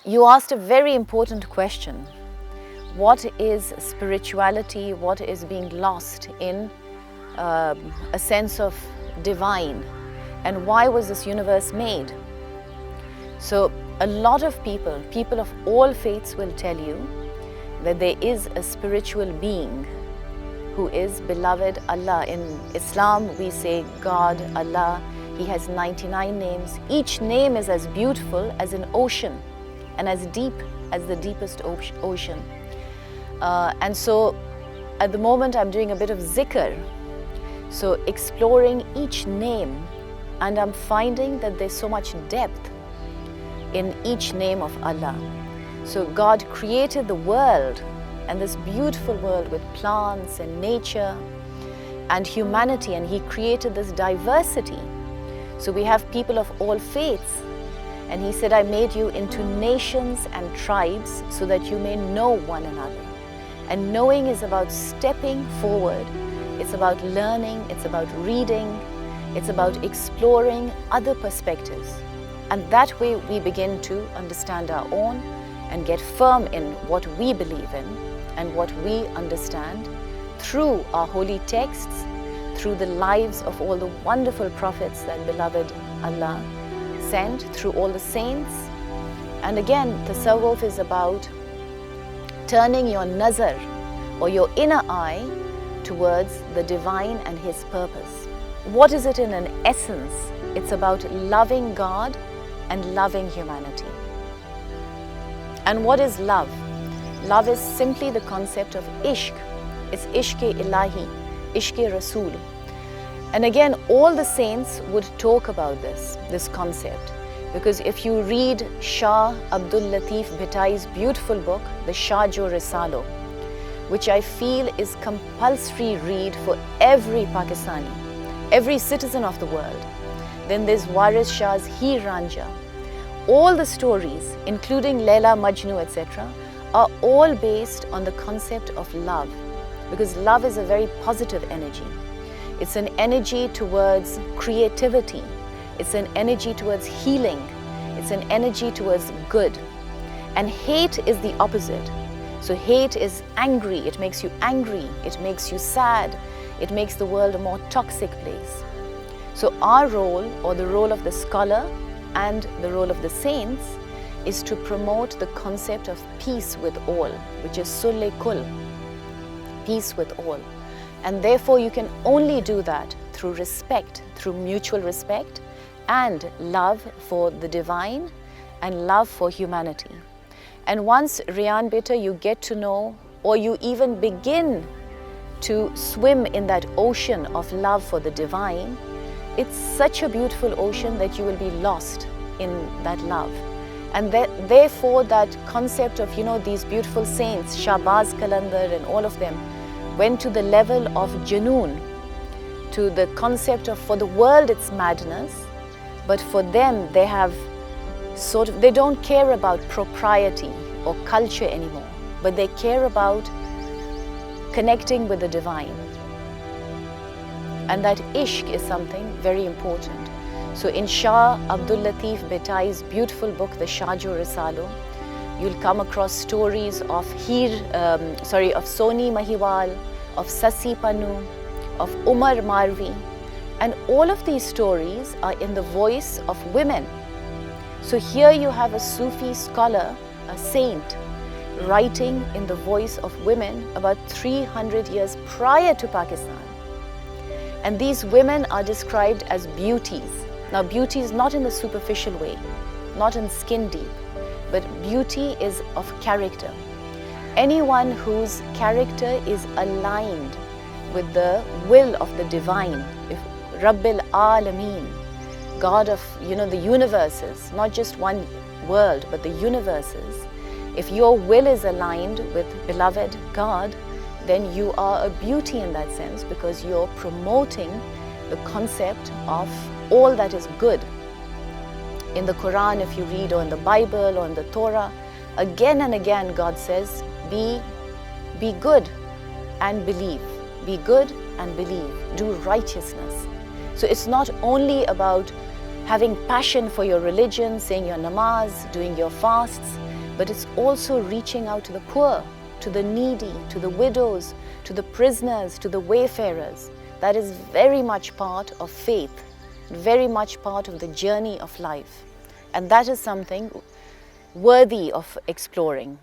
You asked a very important question. What is spirituality? What is being lost in a sense of divine? And why was this universe made? So a lot of people of all faiths will tell you that there is a spiritual being who is beloved Allah. In Islam, we say God, Allah. He has 99 names. Each name is as beautiful as an ocean and as deep as the deepest ocean. And so at the moment I'm doing a bit of zikr, so exploring each name, and I'm finding that there's so much depth in each name of Allah. So God created the world, and this beautiful world with plants and nature and humanity, and He created this diversity. So we have people of all faiths, and He said, I made you into nations and tribes so that you may know one another. And knowing is about stepping forward, it's about learning, it's about reading, it's about exploring other perspectives. And that way we begin to understand our own and get firm in what we believe in and what we understand through our holy texts, through the lives of all the wonderful prophets that beloved Allah sent, through all the saints. And again, Tasawuf is about turning your nazar or your inner eye towards the divine and His purpose. What is it in an essence? It's about loving God and loving humanity. And what is love? Love is simply the concept of ishq. It's ishq-e-ilahi, ishq-e-rasool. And again, all the saints would talk about this concept. Because if you read Shah Abdul Latif Bhittai's beautiful book, the Shah Jo Risalo, which I feel is compulsory read for every Pakistani, every citizen of the world. Then there's Waris Shah's Heer Ranja. All the stories, including Laila Majnu, etc., are all based on the concept of love, because love is a very positive energy. It's an energy towards creativity. It's an energy towards healing. It's an energy towards good. And hate is the opposite. So hate is angry. It makes you angry. It makes you sad. It makes the world a more toxic place. So our role, or the role of the scholar and the role of the saints, is to promote the concept of peace with all, which is Sulle Kul, peace with all. And therefore you can only do that through respect, through mutual respect and love for the divine and love for humanity. And once, Riyan Beta, you get to know, or you even begin to swim in that ocean of love for the divine, it's such a beautiful ocean that you will be lost in that love. And therefore that concept of, these beautiful saints, Shahbaz Qalandar and all of them, went to the level of Janoon, to the concept of, for the world it's madness, but for them they have they don't care about propriety or culture anymore, but they care about connecting with the divine. And that ishq is something very important. So in Shah Abdul Latif Bhittai's beautiful book, the Shah Jo Risalo, you'll come across stories of Soni Mahiwal, of Sasi Panu, of Umar Marvi, and all of these stories are in the voice of women. So here you have a Sufi scholar, a saint, writing in the voice of women about 300 years prior to Pakistan. And these women are described as beauties. Now beauty is not in the superficial way, not in skin deep, but beauty is of character. Anyone whose character is aligned with the will of the divine, if Rabbil Alameen, God of the universes, not just one world but the universes, if your will is aligned with beloved God, then you are a beauty in that sense, because you're promoting the concept of all that is good. In the Quran, if you read, or in the Bible, or in the Torah, again and again God says, be good and believe. Be good and believe. Do righteousness. So it's not only about having passion for your religion, saying your namaz, doing your fasts, but it's also reaching out to the poor, to the needy, to the widows, to the prisoners, to the wayfarers. That is very much part of faith, very much part of the journey of life. And that is something worthy of exploring.